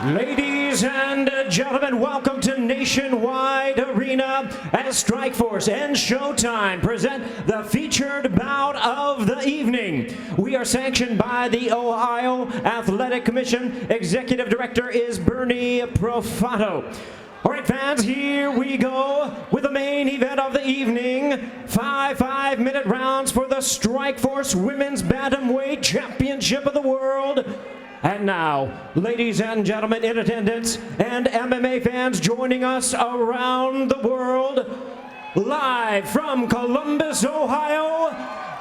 Ladies and gentlemen, welcome to Nationwide Arena as Strikeforce and Showtime present the featured bout of the evening. We are sanctioned by the Ohio Athletic Commission. Executive Director is Bernie Profato. All right, fans, here we go with the main event of the evening. 5-minute rounds for the Strikeforce Women's Bantamweight Championship of the World. And now, ladies and gentlemen in attendance and MMA fans joining us around the world, live from Columbus, Ohio,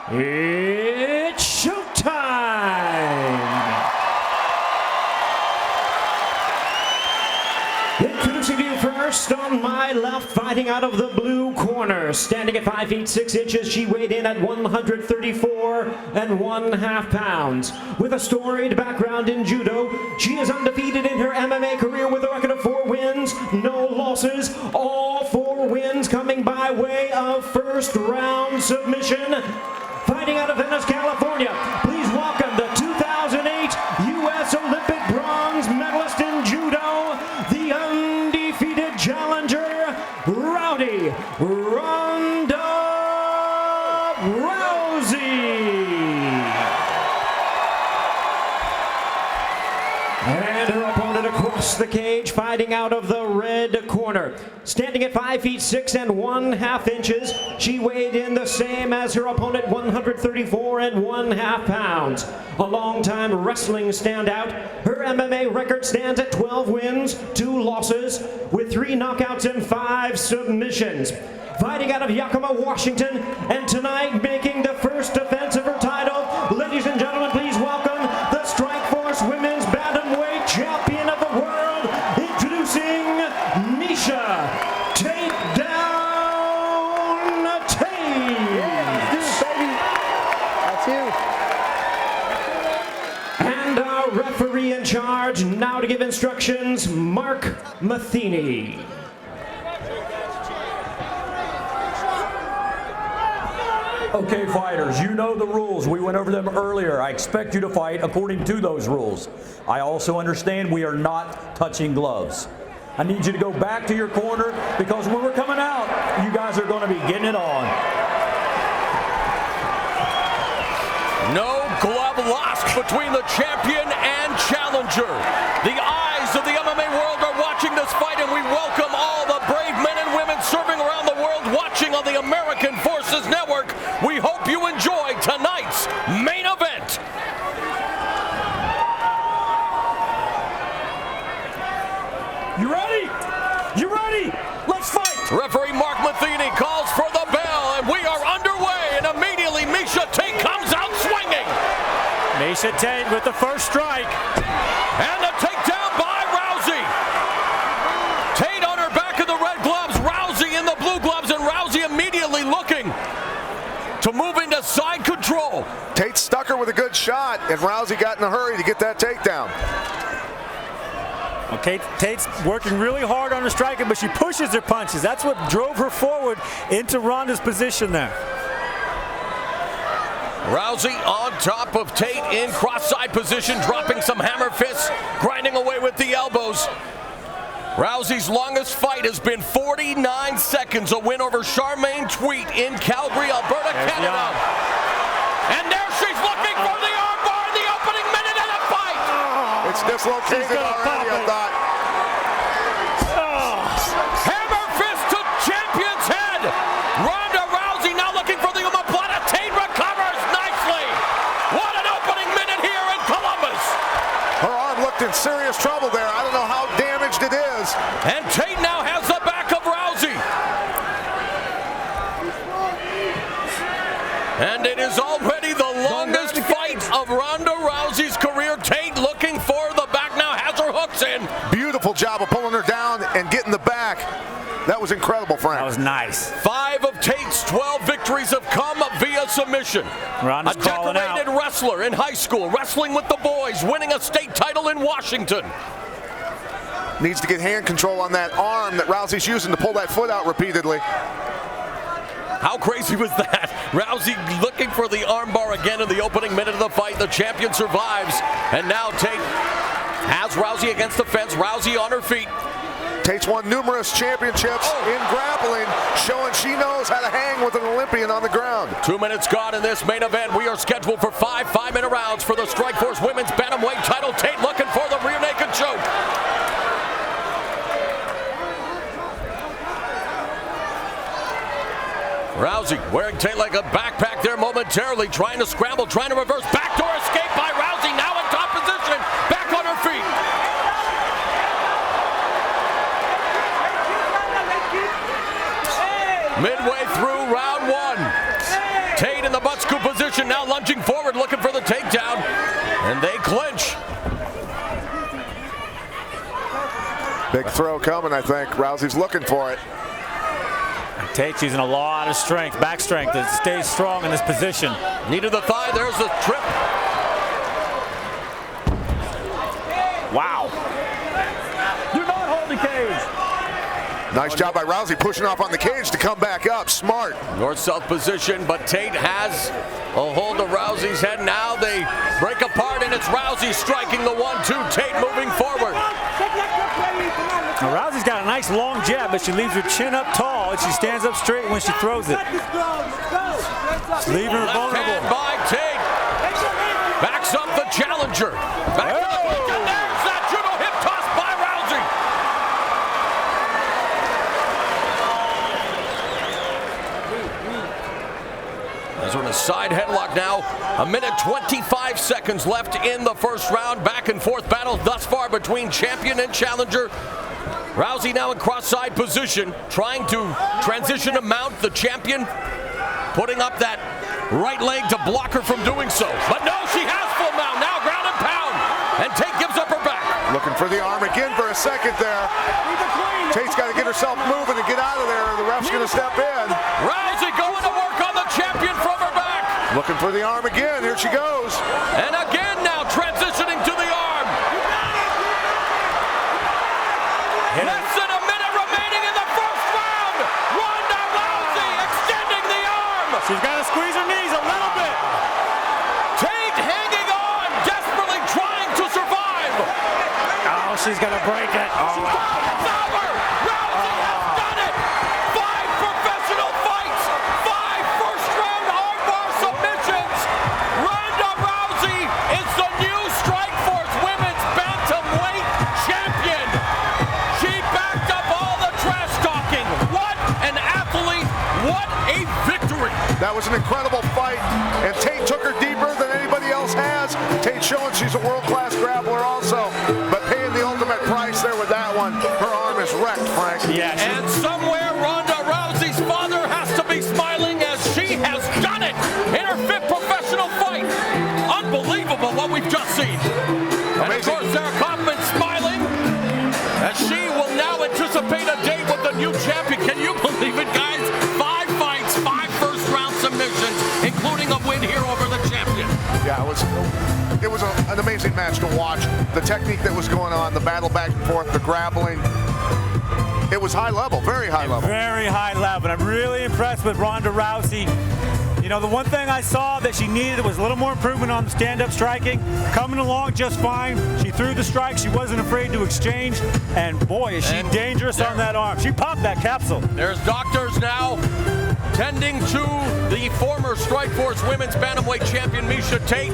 it's showtime! Introducing to you first, on my left, fighting out of the blue corner, standing at 5 feet 6 inches, she weighed in at 134 1/2 pounds. With a storied background in judo, she is undefeated in her MMA career with a record of 4 wins, no losses, all 4 wins coming by way of first round submission. Fighting out of Venice, California, please welcome the 2008 U.S. Olympic bronze medalist in judo, the undefeated challenger, Rowdy Ronda Rousey. And her opponent across the cage, fighting out of the red corner. Standing at 5 feet 6 1/2 inches, she weighed in the same as her opponent, 134 1/2 pounds. A longtime wrestling standout, her MMA record stands at 12 wins, 2 losses, with 3 knockouts and 5 submissions. Fighting out of Yakima, Washington, and tonight making the first defense of her title, ladies and gentlemen, please welcome the Strikeforce Women's Bantamweight Champion of the World, introducing Miesha Tate down Tate. Yeah, let's do it, baby. That's you. And our referee in charge now to give instructions, Mark Matheny. Okay, fighters, you know the rules. We went over them earlier. I expect you to fight according to those rules. I also understand we are not touching gloves. I need you to go back to your corner because when we're coming out, you guys are going to be getting it on. No glove lost between the champion and challenger. The eyes of the MMA world are watching this fight, and we welcome all the brave men and women serving around the world watching on the American Forces Network. We hope you enjoy tonight's main event. You ready? You ready? Let's fight! Referee Mark Matheny calls for the bell, and we are underway, and immediately Miesha Tate comes out swinging. Miesha Tate with the first strike. And the takedown by Rousey. Tate on her back in the red gloves, Rousey in the blue gloves, and Rousey immediately looking to move into side control. Tate stuck her with a good shot, and Rousey got in a hurry to get that takedown. Okay, Tate's working really hard on her striking, but she pushes her punches. That's what drove her forward into Ronda's position there. Rousey on top of Tate in cross-side position, dropping some hammer fists, grinding away with the elbows. Rousey's longest fight has been 49 seconds, a win over Charmaine Tweet in Calgary, Alberta, Canada. And there she's looking for the armbar in the opening minute of the fight. It's dislocated already, I thought. Hammer fist to champion's head. Ronda Rousey now looking for the omoplata. Tate recovers nicely. What an opening minute here in Columbus. Her arm looked in serious trouble there. I don't know how damaged it is. And Tate now has the back of Rousey. And it is already the longest fight of Ronda Rousey's career. Tate looking for the back now, has her hooks in. Beautiful job of pulling her down and getting the back. That was incredible, Frank. That was nice. 5 of Tate's 12 victories have come via submission. Ronda's a calling decorated out. wrestler in high school, wrestling with the boys, winning a state title in Washington. Needs to get hand control on that arm that Rousey's using to pull that foot out repeatedly. How crazy was that? Rousey looking for the armbar again in the opening minute of the fight. The champion survives. And now Tate Has Rousey against the fence. Rousey on her feet. Tate's won numerous championships in grappling, showing she knows how to hang with an Olympian on the ground. 2 minutes gone in this main event. We are scheduled for 5 5-minute rounds for the Strikeforce Women's Bantamweight title. Tate looking for the rear naked choke. Rousey wearing Tate like a backpack there momentarily, trying to scramble, trying to reverse. Backdoor escape by Rousey, now in top position, back on her feet. Midway through round one. Tate in the butt scoop position, now lunging forward, looking for the takedown, and they clinch. Big throw coming, I think. Rousey's looking for it. Tate's using a lot of strength, back strength, to stay strong in this position. Knee to the thigh, there's the trip. Wow. Do not hold the cage. Nice job by Rousey pushing off on the cage to come back up. Smart. North-south position, but Tate has a hold of Rousey's head. Now they break apart, and it's Rousey striking the 1-2. Tate moving forward. Now, Rousey's got a nice long jab, but she leaves her chin up tall, and she stands up straight when she throws it. She's leaving her Left hand vulnerable. by Tate. Backs up the challenger. Back to the hook, and there's that judo hip toss by Rousey. As we're in a side headlock now. 1 minute 25 seconds left in the first round. Back and forth battle thus far between champion and challenger. Rousey now in cross-side position, trying to transition to mount the champion, putting up that right leg to block her from doing so. But no, she has full mount, now ground and pound, and Tate gives up her back. Looking for the arm again for a second there. Tate's got to get herself moving and get out of there, or the ref's going to step in. Rousey going to work on the champion from her back. Looking for the arm again, here she goes. And again now transitioning to the arm. Less than a minute remaining in the first round. Ronda Rousey extending the arm. She's got to squeeze her knees a little bit. Tate hanging on, desperately trying to survive. Oh, she's going to break it. It's over. Rousey has done it. 5 professional fights, 5 first-round armbar submissions. Ronda Rousey is the new Strikeforce Women's Bantamweight champion. She backed up all the trash talking. What an athlete! What a victory! That was an incredible fight, and Tate took her deeper than anybody else has. Tate showing she's a world-class grappler also, but paying the ultimate price there with that one. Her arm is wrecked, Frank. Yeah, And somewhere Ronda Rousey's father has to be smiling as she has done it in her 5th professional fight. Unbelievable what we've just seen. And of course, Sarah Kaufman smiling as she will now anticipate a date with the new champion. Can you believe it, guys? 5 fights, 5 first-round submissions, including a win here over the champion. Yeah, it was an amazing match to watch. The technique that was going on, the battle back and forth, the grappling. It was high level, very high level. very high level. And I'm really impressed with Ronda Rousey. You know, the one thing I saw that she needed was a little more improvement on the stand-up striking. Coming along just fine. She threw the strike. She wasn't afraid to exchange. And boy, is she dangerous on that arm. She popped that capsule. There's doctors now tending to the former Strikeforce Women's Bantamweight champion, Miesha Tate.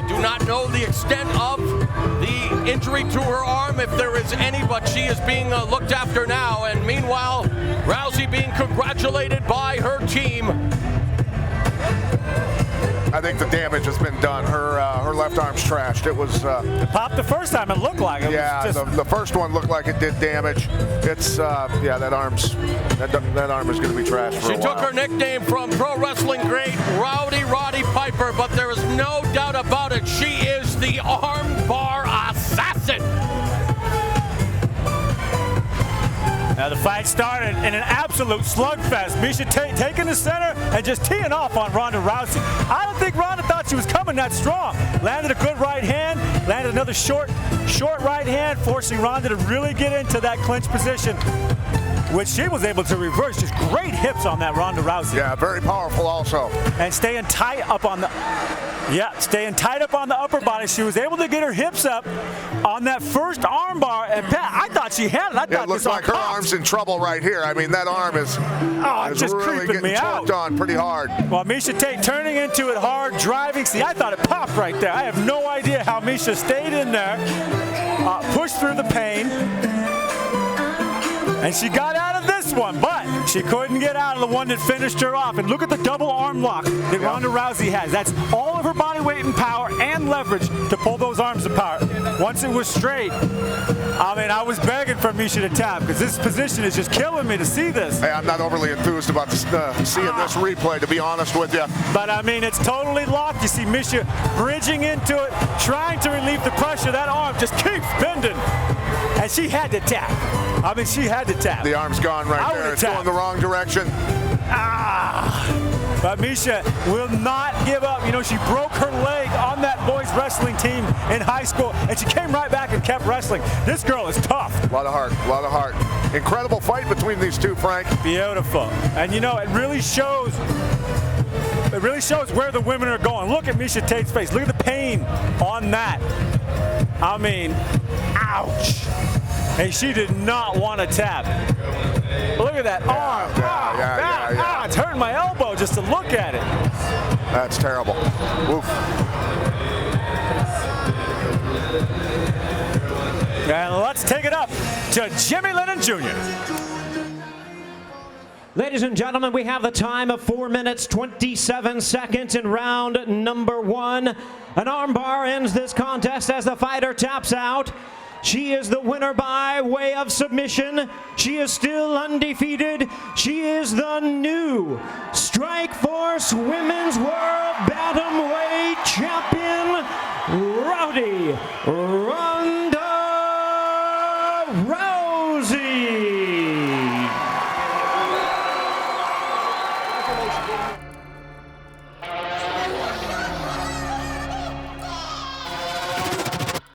We do not know the extent of the injury to her arm, if there is any, but she is being looked after now. And meanwhile, Rousey being congratulated by her team. I think the damage has been done. Her left arm's trashed. It was It popped the first time. It looked like it. yeah. Was just, The first one looked like it did damage. It's yeah. That arm is going to be trashed for She a took while. her nickname from pro wrestling great Rowdy Roddy Piper, but there is no doubt about it. She is the armbar assassin. Now the fight started in an absolute slugfest. Miesha Tate taking the center and just teeing off on Ronda Rousey. I don't think Ronda thought she was coming that strong. Landed a good right hand, landed another short right hand, forcing Ronda to really get into that clinch position, which she was able to reverse. Just great hips on that Ronda Rousey. Yeah, very powerful also. And staying tight up on the Yeah, staying tight up on the upper body. She was able to get her hips up on that first armbar. And Pat, I thought she had it. I thought it looks like her arm's in trouble right here. I mean, that arm is, just really creeping me getting out. torqued on pretty hard. Well, Miesha Tate turning into it hard, driving. See, I thought it popped right there. I have no idea how Miesha stayed in there, pushed through the pain, and she got out of this one, but she couldn't get out of the one that finished her off. And look at the double arm lock that Ronda Rousey has. That's all of her body weight and power and leverage to pull those arms apart. Once it was straight, I mean, I was begging for Miesha to tap because this position is just killing me to see this. Hey, I'm not overly enthused about seeing this replay, to be honest with you. But, I mean, it's totally locked. You see Miesha bridging into it, trying to relieve the pressure. That arm just keeps bending. And she had to tap. I mean, she had to tap. The arm's gone right there. It's going the wrong direction. But Miesha will not give up. You know, she broke her leg on that boys wrestling team in high school, and she came right back and kept wrestling. This girl is tough. A lot of heart, a lot of heart. Incredible fight between these two, Frank. Beautiful. And, you know, it really shows where the women are going. Look at Miesha Tate's face. Look at the pain on that. I mean, ouch. Hey, she did not want to tap. Look at that arm. It's hurting my elbow just to look at it. That's terrible. Oof. And let's take it up to Jimmy Lennon Jr. Ladies and gentlemen, we have the time of 4 minutes, 27 seconds in round number 1. An armbar ends this contest as the fighter taps out. She is the winner by way of submission. She is still undefeated. She is the new Strikeforce Women's World Bantamweight Champion, Rowdy Ronda Rousey.